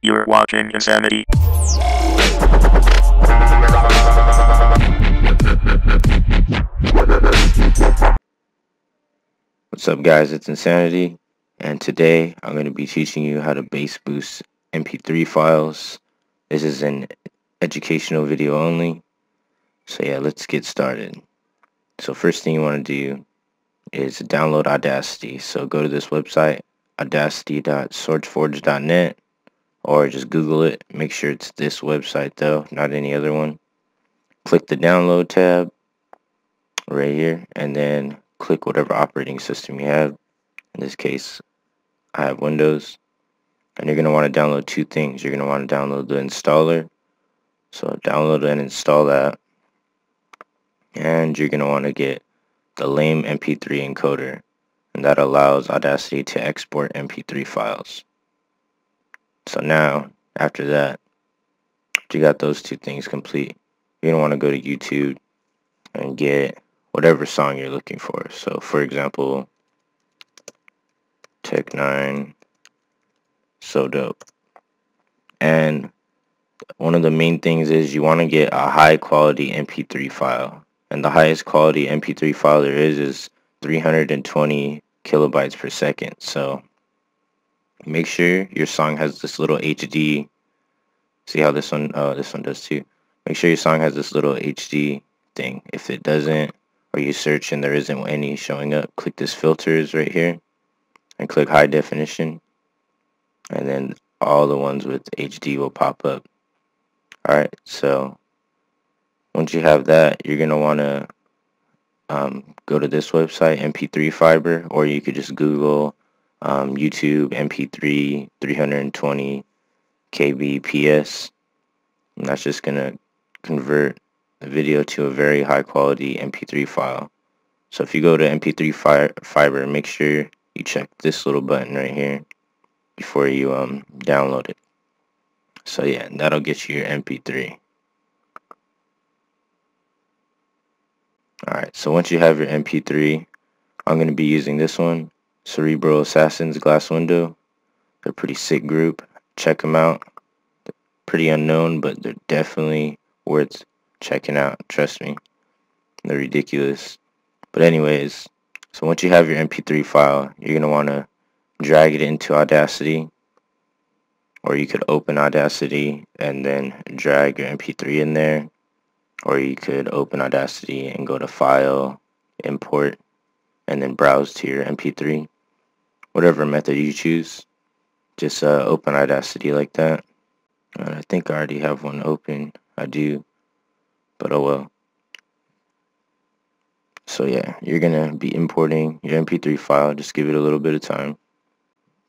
You're watching Insanity. What's up guys, it's Insanity, and today I'm going to be teaching you how to bass boost MP3 files. This is an educational video only, so yeah, let's get started. So first thing you want to do is download Audacity. So go to this website, audacity.sourceforge.net, or just Google it. Make sure it's this website though, not any other one. Click the download tab right here, and then click whatever operating system you have. In this case, I have Windows. And you're going to want to download two things. You're going to want to download the installer. So download and install that. And you're going to want to get the lame MP3 encoder. And that allows Audacity to export MP3 files. So now, after that, you got those two things complete, you're going to want to go to YouTube and get whatever song you're looking for. So for example, Tech 9, So Dope. And one of the main things is you want to get a high quality MP3 file. And the highest quality MP3 file there is 320 kilobytes per second. So make sure your song has this little HD. See how this one does too. Make sure your song has this little HD thing. If it doesn't, or you search and there isn't any showing up, click this filters right here and click high definition, and then all the ones with HD will pop up. Alright, so once you have that, you're going to want to go to this website, MP3 Fiber, or you could just Google YouTube MP3 320 kbps, and that's just going to convert the video to a very high quality MP3 file. So if you go to MP3 Fiber, make sure you check this little button right here before you download it. So yeah, that'll get you your MP3. Alright, so once you have your MP3, I'm going to be using this one, Cerebral Assassins Glass Window. They're a pretty sick group. Check them out. They're pretty unknown, but they're definitely worth checking out. Trust me. They're ridiculous. But anyways, so once you have your MP3 file, you're going to want to drag it into Audacity. Or you could open Audacity and then drag your MP3 in there. Or you could open Audacity and go to File, Import, and then browse to your MP3. Whatever method you choose, just open Audacity like that. I think I already have one open. I do, but oh well. So yeah, you're going to be importing your MP3 file. Just give it a little bit of time.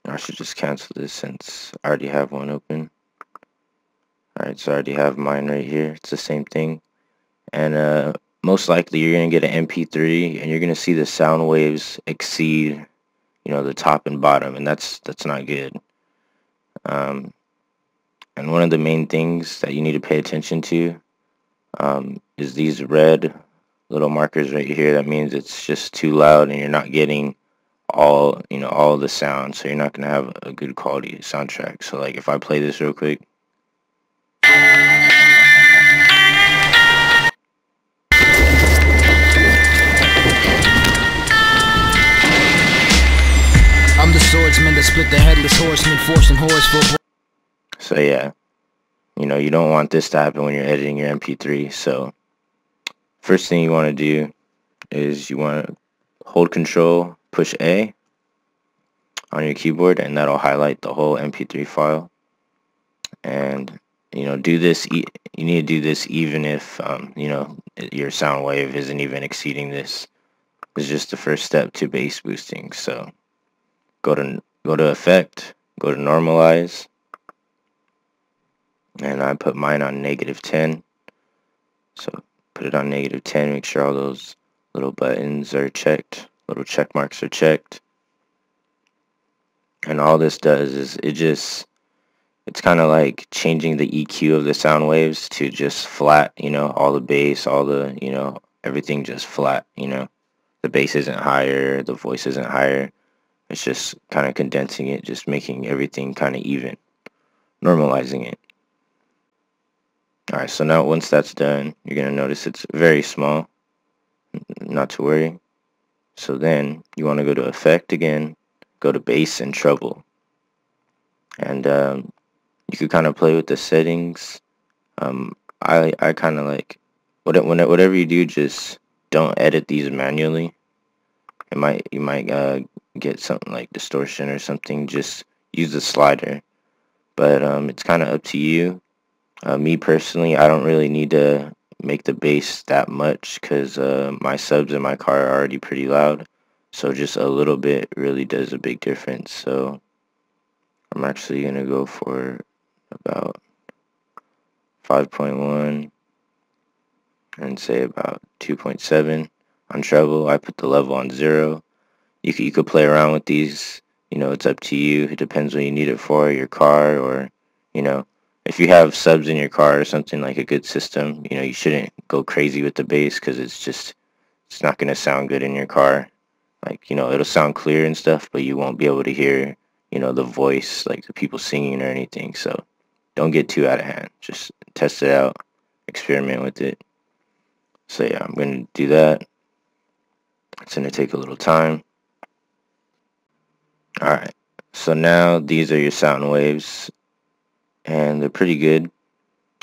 I should just cancel this since I already have one open. Alright, so I already have mine right here. It's the same thing. And most likely you're going to get an MP3 and you're going to see the sound waves exceed, the top and bottom, and that's not good. And one of the main things that you need to pay attention to is these red little markers right here. That means it's just too loud and you're not getting all the sound, so you're not going to have a good quality soundtrack. So like if I play this real quick, I'm the swordsman that split the headless horseman, forcing horse for. So yeah, you don't want this to happen when you're editing your MP3. So first thing you want to do is you want to hold Control, push A on your keyboard, and that'll highlight the whole MP3 file. And do this. You need to do this even if your sound wave isn't even exceeding this. It's just the first step to bass boosting. So go to Effect, go to Normalize, and I put mine on -10. So put it on -10. Make sure all those little buttons are checked, little check marks are checked. And all this does is it's kind of like changing the EQ of the sound waves to just flat, all the bass, all the, everything just flat, the bass isn't higher, the voice isn't higher. It's just kind of condensing it, just making everything kind of even. normalizing it. Alright, so now once that's done, you're going to notice it's very small, not to worry. So then you want to go to Effect again, go to Bass and Treble. And you could kind of play with the settings. I kind of like, whatever you do, just don't edit these manually. You might get something like distortion or something. Just use the slider. But it's kind of up to you. Me personally, I don't really need to make the bass that much because my subs in my car are already pretty loud. So just a little bit really does a big difference. So I'm actually going to go for about 5.1 and say about 2.7 on treble. I put the level on 0. You could play around with these. You know, it's up to you. It depends what you need it for, your car, or, you know, if you have subs in your car or something like a good system, you know, you shouldn't go crazy with the bass because it's not going to sound good in your car. Like, you know, it'll sound clear and stuff, but you won't be able to hear, you know, the voice, like the people singing or anything. So don't get too out of hand. Just test it out, experiment with it. So yeah, I'm going to do that. It's going to take a little time. Alright, so now these are your sound waves, and they're pretty good.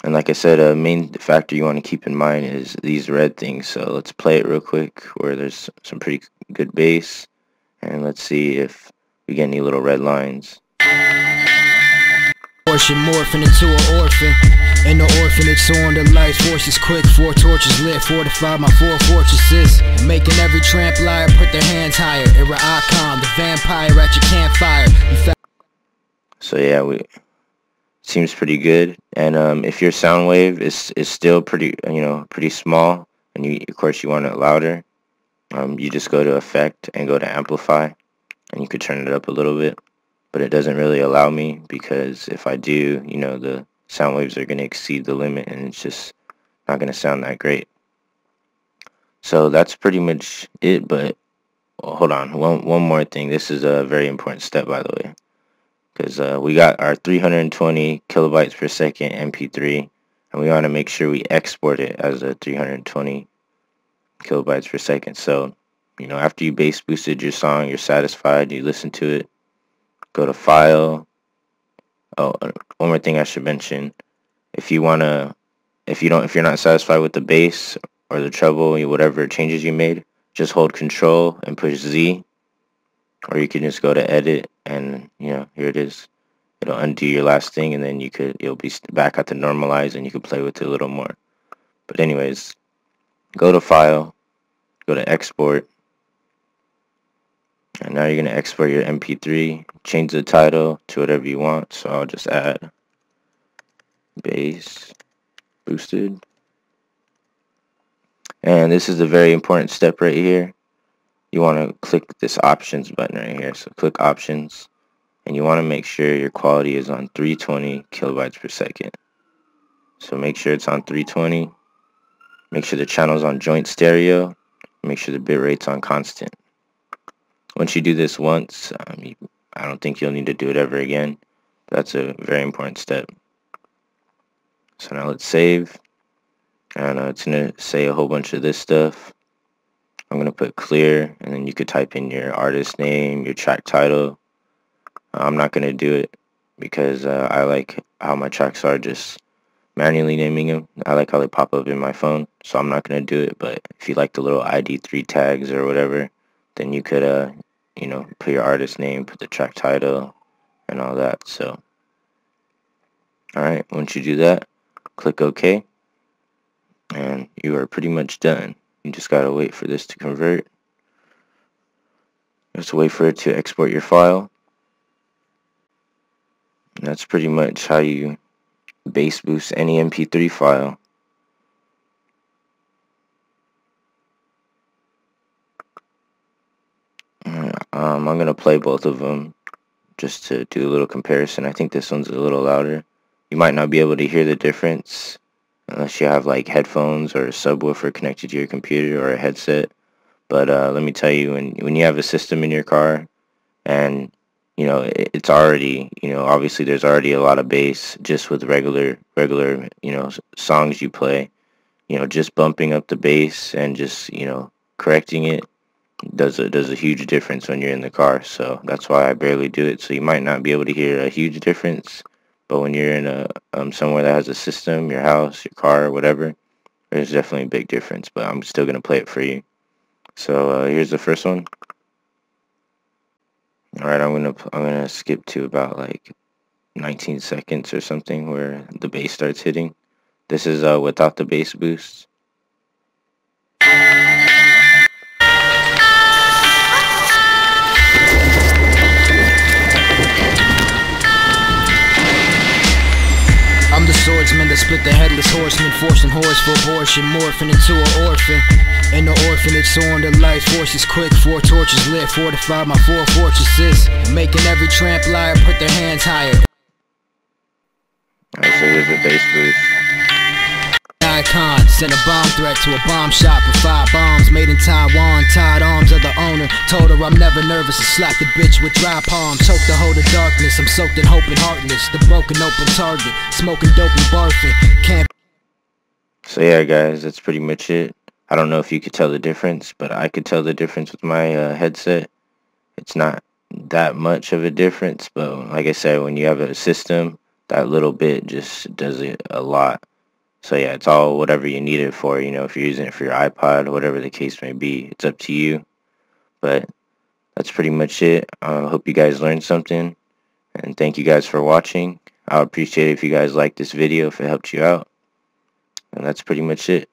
And like I said, a main factor you want to keep in mind is these red things. So let's play it real quick where there's some pretty good bass, and let's see if we get any little red lines. Portion morphing into an orphan. In the orphanage, soaring the life forces quick. 4 torches lit, fortified my 4 fortresses. Making every tramp liar put their hands higher. Era icon, the vampire at your campfire. So yeah, seems pretty good. And if your sound wave is still pretty, you know, pretty small, and of course you want it louder, you just go to Effect and go to Amplify, and you could turn it up a little bit. But it doesn't really allow me because if I do, you know, the sound waves are going to exceed the limit and it's just not going to sound that great. So that's pretty much it, but hold on, one more thing. This is a very important step, by the way, because we got our 320 kilobytes per second MP3, and we want to make sure we export it as a 320 kilobytes per second. So, you know, after you bass boosted your song, you're satisfied, you listen to it, go to File. Oh, one more thing I should mention: if you're not satisfied with the bass or the treble, whatever changes you made, just hold Control and push Z, or you can just go to Edit and, you know, here it is. It'll undo your last thing, and then you'll be back at the normalize, and you can play with it a little more. But anyways, go to File, go to Export, and now you're gonna export your MP3. Change the title to whatever you want. So I'll just add bass boosted. And this is a very important step right here. You want to click this options button right here. So click options, and you want to make sure your quality is on 320 kilobytes per second. So make sure it's on 320. Make sure the channel's on joint stereo. Make sure the bit rate's on constant. Once you do this once, I don't think you'll need to do it ever again. That's a very important step. So now let's save. And it's going to say a whole bunch of this stuff. I'm going to put clear, and then you could type in your artist name, your track title. I'm not going to do it because I like how my tracks are just manually naming them. I like how they pop up in my phone, so I'm not going to do it. But if you like the little ID3 tags or whatever, then you could, you know, put your artist name, put the track title, and all that. So, alright, once you do that, click OK, and you are pretty much done. You just gotta wait for this to convert. Just wait for it to export your file. And that's pretty much how you bass boost any MP3 file. I'm gonna play both of them just to do a little comparison. I think this one's a little louder. You might not be able to hear the difference unless you have like headphones or a subwoofer connected to your computer or a headset. But let me tell you, when you have a system in your car and it's already, obviously there's already a lot of bass just with regular, songs you play. Just bumping up the bass and just, correcting it does a huge difference when you're in the car. So that's why I barely do it. So you might not be able to hear a huge difference, but when you're in a somewhere that has a system, your house, your car, whatever, there's definitely a big difference. But I'm still gonna play it for you. So here's the first one. All right, I'm gonna skip to about like 19 seconds or something where the bass starts hitting. This is without the bass boost. I'm the swordsman that split the headless horseman, forcing horse for abortion, morphing into an orphan. In the orphanage, soaring the life force is quick, 4 torches lit, fortify my 4 fortresses, making every tramp liar put their hands higher. Alright, so here's the bass boost. Icon, sent a bomb threat to a bomb shop with 5 bombs made in Taiwan, tied arms of the owner. Told her I'm never nervous and slapped the bitch with dry palm. Choked the hold of darkness, I'm soaked in hope and heartless. The broken open target, smoking dope and barfing. Can't. So yeah, guys, that's pretty much it. I don't know if you could tell the difference, but I could tell the difference with my headset. It's not that much of a difference, but like I said, when you have a system, that little bit just does it a lot. So yeah, it's all whatever you need it for. If you're using it for your iPod, whatever the case may be, it's up to you. But that's pretty much it. I hope you guys learned something, and thank you guys for watching. I would appreciate it if you guys liked this video, if it helped you out. And that's pretty much it.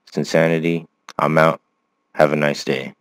It's Insanity. I'm out. Have a nice day.